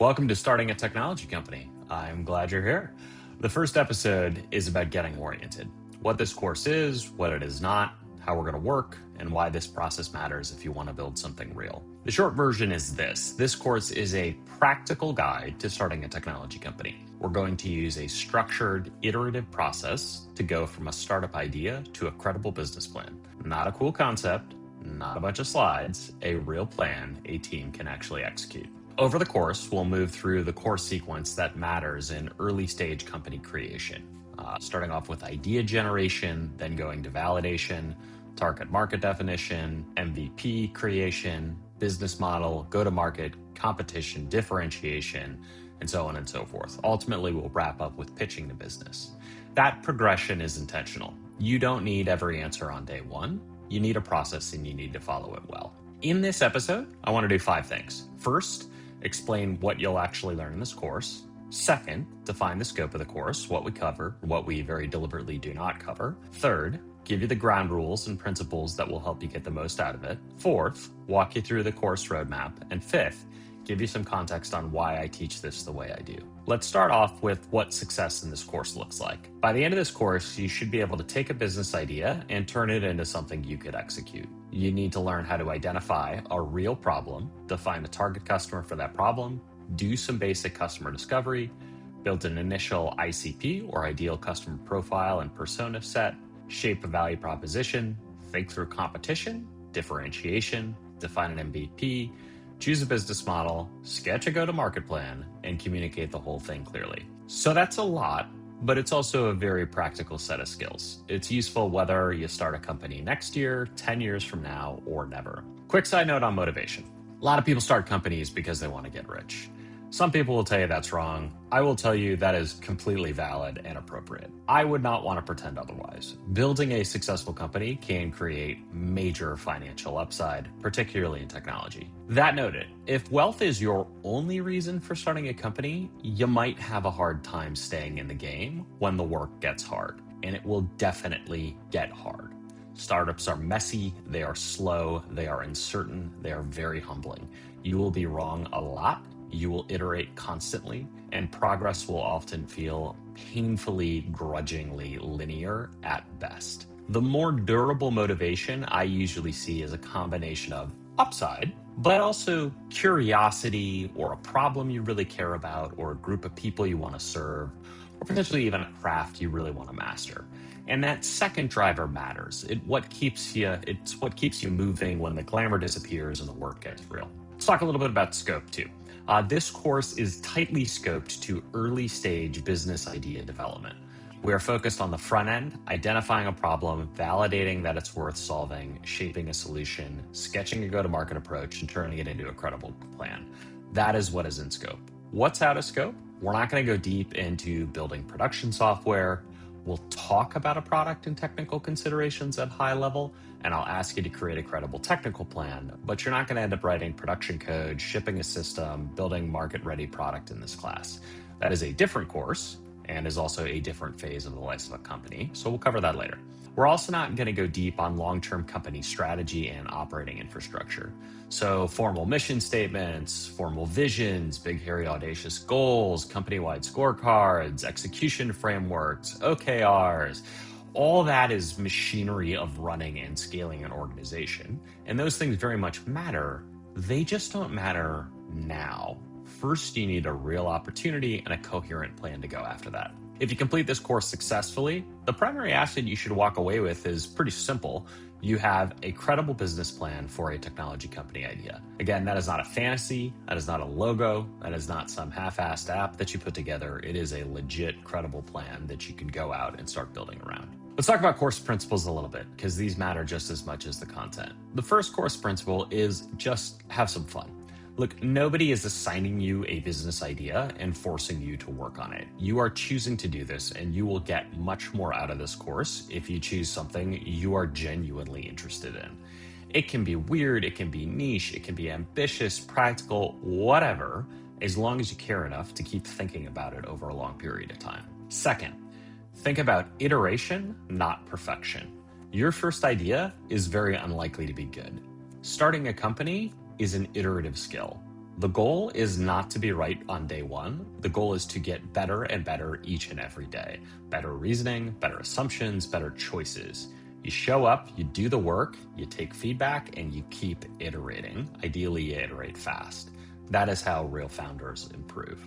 Welcome to Starting a Technology Company. I'm glad you're here. The first episode is about getting oriented. What this course is, what it is not, how we're going to work, and why this process matters if you want to build something real. The short version is this. This course is a practical guide to starting a technology company. We're going to use a structured, iterative process to go from a startup idea to a credible business plan. Not a cool concept, not a bunch of slides, a real plan a team can actually execute. Over the course, we'll move through the core sequence that matters in early stage company creation, starting off with idea generation, then going to validation, target market definition, MVP creation, business model, go-to-market, competition, differentiation, and so on and so forth. Ultimately, we'll wrap up with pitching the business. That progression is intentional. You don't need every answer on day one. You need a process and you need to follow it well. In this episode, I want to do 5 things. First, explain what you'll actually learn in this course. Second, define the scope of the course, what we cover, what we very deliberately do not cover. Third, give you the ground rules and principles that will help you get the most out of it. Fourth, walk you through the course roadmap. And fifth, give you some context on why I teach this the way I do. Let's start off with what success in this course looks like. By the end of this course, you should be able to take a business idea and turn it into something you could execute. You need to learn how to identify a real problem, define a target customer for that problem, do some basic customer discovery, build an initial ICP or ideal customer profile and persona set, shape a value proposition, think through competition, differentiation, define an MVP, choose a business model, sketch a go-to-market plan, and communicate the whole thing clearly. So that's a lot, but it's also a very practical set of skills. It's useful whether you start a company next year, 10 years from now, or never. Quick side note on motivation. A lot of people start companies because they want to get rich. Some people will tell you that's wrong. I will tell you that is completely valid and appropriate. I would not want to pretend otherwise. Building a successful company can create major financial upside, particularly in technology. That noted, if wealth is your only reason for starting a company, you might have a hard time staying in the game when the work gets hard, and it will definitely get hard. Startups are messy, they are slow, they are uncertain, they are very humbling. You will be wrong a lot. You will iterate constantly, and progress will often feel painfully, grudgingly linear at best. The more durable motivation I usually see is a combination of upside, but also curiosity or a problem you really care about or a group of people you want to serve, or potentially even a craft you really want to master. And that second driver matters. It's what keeps you moving when the glamour disappears and the work gets real. Let's talk a little bit about scope too. This course is tightly scoped to early stage business idea development. We are focused on the front end, identifying a problem, validating that it's worth solving, shaping a solution, sketching a go-to-market approach, and turning it into a credible plan. That is what is in scope. What's out of scope? We're not going to go deep into building production software. We'll talk about a product and technical considerations at high level, and I'll ask you to create a credible technical plan, but you're not going to end up writing production code, shipping a system, building market-ready product in this class. That is a different course and is also a different phase of the life of a company, so we'll cover that later. We're also not going to go deep on long-term company strategy and operating infrastructure. So formal mission statements, formal visions, big, hairy, audacious goals, company-wide scorecards, execution frameworks, OKRs, all that is machinery of running and scaling an organization. And those things very much matter. They just don't matter now. First, you need a real opportunity and a coherent plan to go after that. If you complete this course successfully, the primary asset you should walk away with is pretty simple. You have a credible business plan for a technology company idea. Again, that is not a fantasy. That is not a logo. That is not some half-assed app that you put together. It is a legit, credible plan that you can go out and start building around. Let's talk about course principles a little bit, because these matter just as much as the content. The first course principle is just have some fun. Look, nobody is assigning you a business idea and forcing you to work on it. You are choosing to do this, and you will get much more out of this course if you choose something you are genuinely interested in. It can be weird, it can be niche, it can be ambitious, practical, whatever, as long as you care enough to keep thinking about it over a long period of time. Second, think about iteration, not perfection. Your first idea is very unlikely to be good. Starting a company is an iterative skill. The goal is not to be right on day one. The goal is to get better and better each and every day. Better reasoning, better assumptions, better choices. You show up, you do the work, you take feedback, and you keep iterating. Ideally, you iterate fast. That is how real founders improve.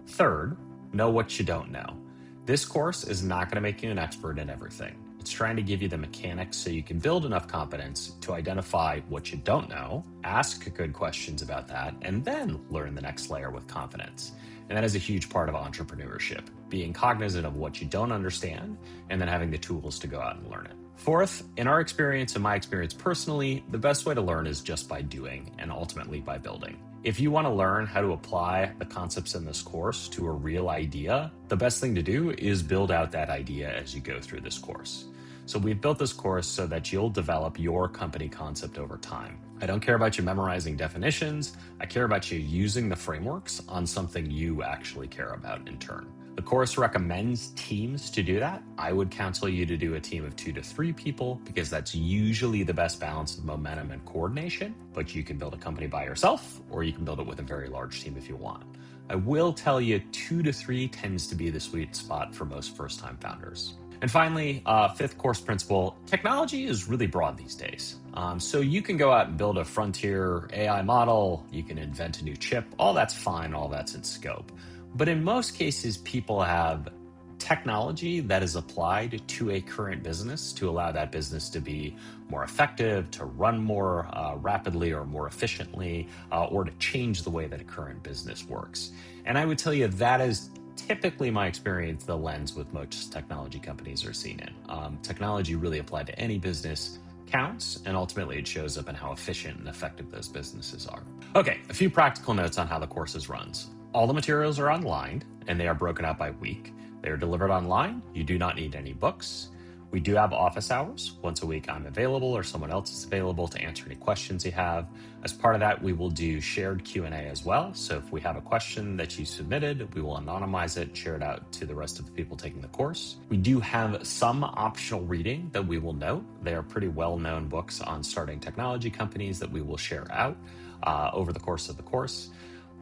Third, know what you don't know. This course is not going to make you an expert in everything. It's trying to give you the mechanics so you can build enough competence to identify what you don't know, ask good questions about that, and then learn the next layer with confidence. And that is a huge part of entrepreneurship, being cognizant of what you don't understand and then having the tools to go out and learn it. Fourth, in our experience and my experience personally, the best way to learn is just by doing and ultimately by building. If you want to learn how to apply the concepts in this course to a real idea, the best thing to do is build out that idea as you go through this course. So we've built this course so that you'll develop your company concept over time. I don't care about you memorizing definitions. I care about you using the frameworks on something you actually care about in turn. The course recommends teams to do that. I would counsel you to do a team of 2 to 3 people because that's usually the best balance of momentum and coordination, but you can build a company by yourself or you can build it with a very large team if you want. I will tell you 2 to 3 tends to be the sweet spot for most first-time founders. And finally, fifth course principle, technology is really broad these days. So you can go out and build a frontier AI model, you can invent a new chip, all that's fine, all that's in scope. But in most cases, people have technology that is applied to a current business to allow that business to be more effective, to run more rapidly or more efficiently, or to change the way that a current business works. And I would tell you that is typically my experience, the lens with most technology companies are seen in. Technology really applied to any business counts, and ultimately it shows up in how efficient and effective those businesses are. Okay, a few practical notes on how the course runs. All the materials are online, and they are broken out by week. They are delivered online. You do not need any books. We do have office hours. Once a week, I'm available or someone else is available to answer any questions you have. As part of that, we will do shared Q&A as well. So if we have a question that you submitted, we will anonymize it, share it out to the rest of the people taking the course. We do have some optional reading that we will note. They are pretty well-known books on starting technology companies that we will share out over the course of the course.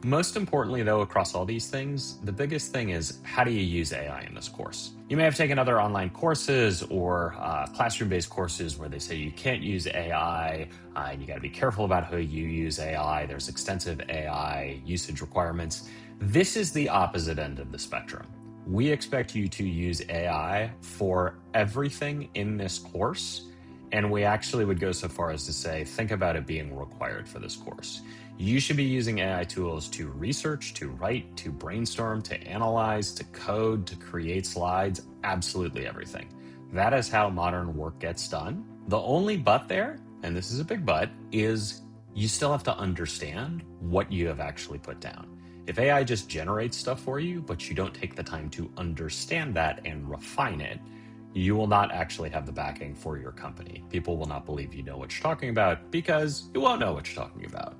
Most importantly, though, across all these things, the biggest thing is how do you use AI in this course? You may have taken other online courses or classroom-based courses where they say you can't use AI and you got to be careful about how you use AI. There's extensive AI usage requirements. This is the opposite end of the spectrum. We expect you to use AI for everything in this course, and we actually would go so far as to say, think about it being required for this course. You should be using AI tools to research, to write, to brainstorm, to analyze, to code, to create slides, absolutely everything. That is how modern work gets done. The only but there, and this is a big but, is you still have to understand what you have actually put down. If AI just generates stuff for you, but you don't take the time to understand that and refine it, you will not actually have the backing for your company. People will not believe you know what you're talking about because you won't know what you're talking about.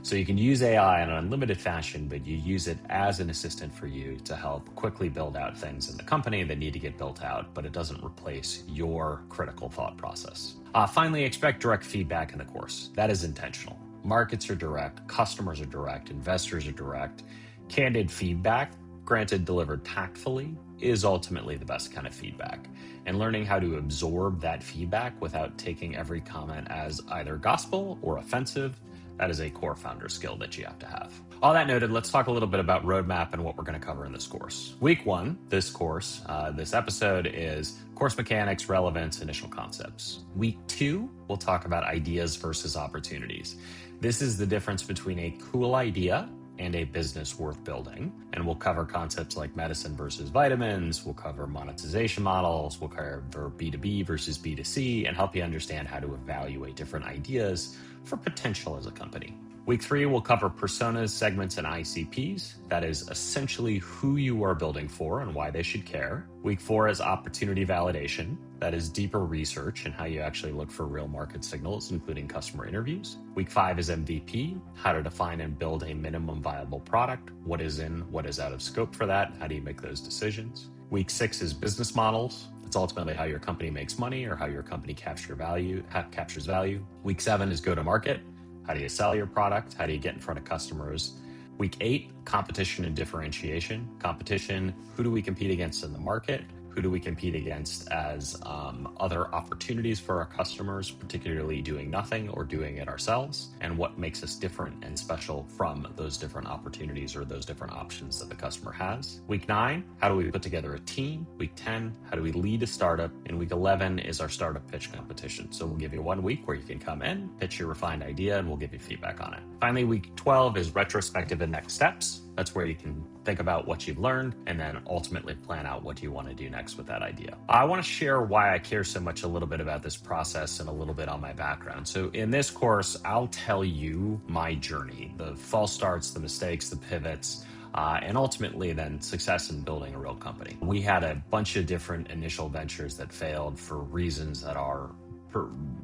So you can use AI in an unlimited fashion, but you use it as an assistant for you to help quickly build out things in the company that need to get built out, but it doesn't replace your critical thought process. Finally, expect direct feedback in the course. That is intentional. Markets are direct, customers are direct, investors are direct. Candid feedback, granted delivered tactfully, is ultimately the best kind of feedback. And learning how to absorb that feedback without taking every comment as either gospel or offensive, that is a core founder skill that you have to have. All that noted, let's talk a little bit about roadmap and what we're going to cover in this course. Week 1, this course, this episode is course mechanics, relevance, initial concepts. Week 2, we'll talk about ideas versus opportunities. This is the difference between a cool idea and a business worth building. And we'll cover concepts like medicine versus vitamins. We'll cover monetization models. We'll cover B2B versus B2C and help you understand how to evaluate different ideas for potential as a company. Week 3, we'll cover personas, segments, and ICPs. That is essentially who you are building for and why they should care. Week 4 is opportunity validation. That is deeper research and how you actually look for real market signals, including customer interviews. Week 5 is MVP, how to define and build a minimum viable product. What is in, what is out of scope for that? How do you make those decisions? Week 6 is business models. It's ultimately how your company makes money or how your company captures value. Week 7 is go to market. How do you sell your product? How do you get in front of customers? Week 8, competition and differentiation. Competition, who do we compete against in the market? Who do we compete against as other opportunities for our customers, particularly doing nothing or doing it ourselves? And what makes us different and special from those different opportunities or those different options that the customer has? Week 9, how do we put together a team? Week 10, how do we lead a startup? And week 11 is our startup pitch competition. So we'll give you 1 week where you can come in, pitch your refined idea, and we'll give you feedback on it. Finally, week 12 is retrospective and next steps. That's where you can think about what you've learned and then ultimately plan out what you want to do next with that idea. I want to share why I care so much a little bit about this process and a little bit on my background. So in this course, I'll tell you my journey, the false starts, the mistakes, the pivots, and ultimately then success in building a real company. We had a bunch of different initial ventures that failed for reasons that are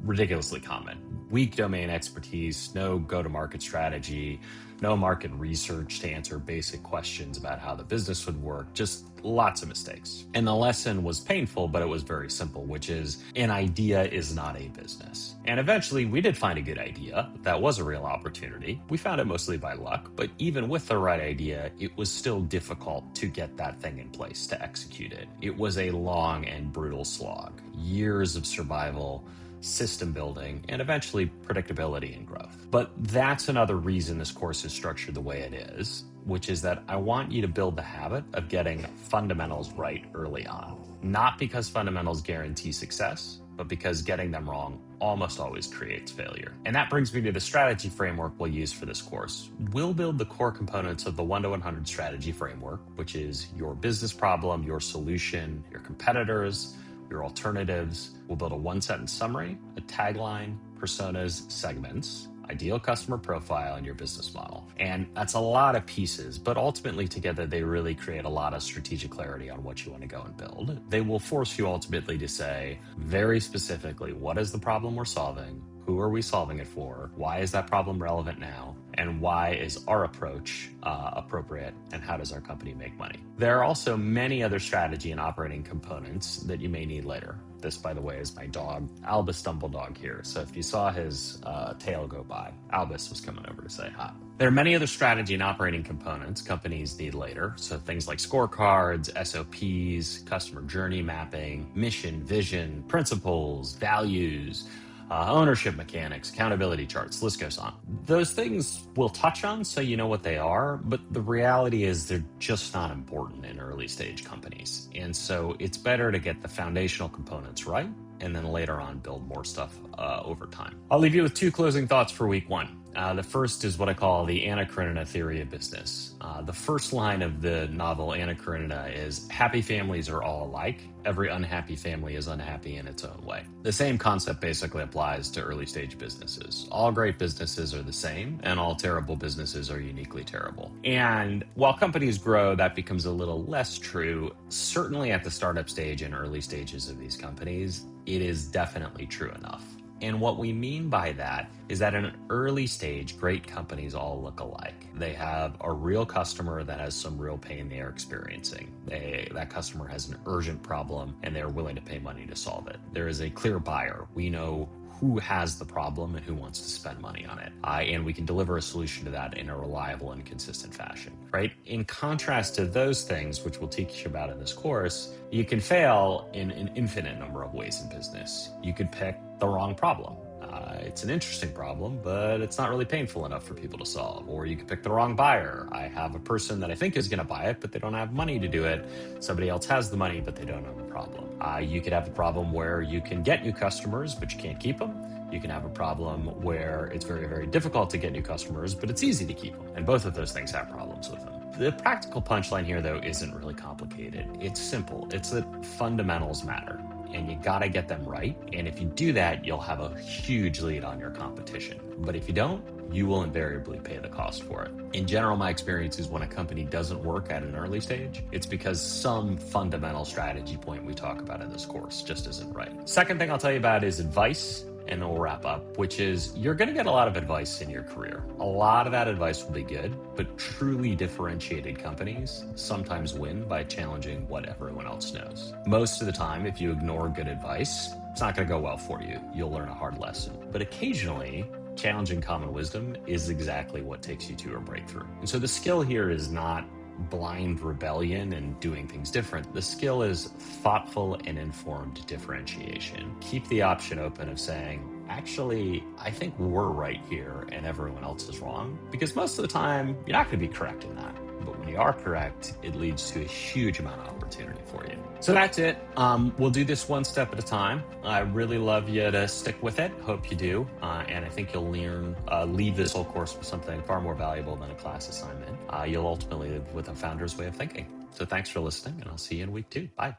ridiculously common. Weak domain expertise, no go-to-market strategy, no market research to answer basic questions about how the business would work, just lots of mistakes. And the lesson was painful, but it was very simple, which is an idea is not a business. And eventually we did find a good idea that was a real opportunity. We found it mostly by luck, but even with the right idea, it was still difficult to get that thing in place, to execute it. It was a long and brutal slog, years of survival, system building, and eventually predictability and growth. But that's another reason this course is structured the way it is, which is that I want you to build the habit of getting fundamentals right early on. Not because fundamentals guarantee success, but because getting them wrong almost always creates failure. And that brings me to the strategy framework we'll use for this course. We'll build the core components of the 1 to 100 strategy framework, which is your business problem, your solution, your competitors, your alternatives. We'll build a 1-sentence summary, a tagline, personas, segments, ideal customer profile, and your business model. And that's a lot of pieces, but ultimately together they really create a lot of strategic clarity on what you want to go and build. They will force you ultimately to say very specifically, what is the problem we're solving? Who are we solving it for? Why is that problem relevant now? And why is our approach appropriate? And how does our company make money? There are also many other strategy and operating components that you may need later. This, by the way, is my dog, Albus Dumbledog here. So if you saw his tail go by, Albus was coming over to say hi. There are many other strategy and operating components companies need later. So things like scorecards, SOPs, customer journey mapping, mission, vision, principles, values, ownership mechanics, accountability charts, list goes on. Those things we'll touch on so you know what they are, but the reality is they're just not important in early stage companies. And so it's better to get the foundational components right and then later on build more stuff over time. I'll leave you with 2 closing thoughts for week 1. The first is what I call the Anna Karenina theory of business. The first line of the novel Anna Karenina is, happy families are all alike. Every unhappy family is unhappy in its own way. The same concept basically applies to early stage businesses. All great businesses are the same, and all terrible businesses are uniquely terrible. And while companies grow, that becomes a little less true. Certainly at the startup stage and early stages of these companies, it is definitely true enough. And what we mean by that is that in an early stage, great companies all look alike. They have a real customer that has some real pain they are experiencing. That customer has an urgent problem and they're willing to pay money to solve it. There is a clear buyer. We know who has the problem and who wants to spend money on it. And we can deliver a solution to that in a reliable and consistent fashion, right? In contrast to those things, which we'll teach you about in this course, you can fail in an infinite number of ways in business. You could pick the wrong problem. It's an interesting problem, but it's not really painful enough for people to solve. Or you could pick the wrong buyer. I have a person that I think is going to buy it, but they don't have money to do it. Somebody else has the money, but they don't own the problem. You could have a problem where you can get new customers, but you can't keep them. You can have a problem where it's very, very difficult to get new customers, but it's easy to keep them. And both of those things have problems with them. The practical punchline here, though, isn't really complicated. It's simple. It's that fundamentals matter. And you gotta get them right. And if you do that, you'll have a huge lead on your competition. But if you don't, you will invariably pay the cost for it. In general, my experience is when a company doesn't work at an early stage, it's because some fundamental strategy point we talk about in this course just isn't right. Second thing I'll tell you about is advice. And then we'll wrap up, which is you're going to get a lot of advice in your career. A lot of that advice will be good, but truly differentiated companies sometimes win by challenging what everyone else knows. Most of the time, if you ignore good advice, it's not going to go well for you. You'll learn a hard lesson. But occasionally, challenging common wisdom is exactly what takes you to a breakthrough. And so the skill here is not blind rebellion and doing things different. The skill is thoughtful and informed differentiation. Keep the option open of saying, actually, I think we're right here and everyone else is wrong. Because most of the time, you're not going to be correct in that. But when you are correct, it leads to a huge amount of opportunity for you. So that's it. We'll do this one step at a time. I really love you to stick with it. Hope you do. And I think you'll leave this whole course with something far more valuable than a class assignment. You'll ultimately live with a founder's way of thinking. So thanks for listening, and I'll see you in week 2. Bye.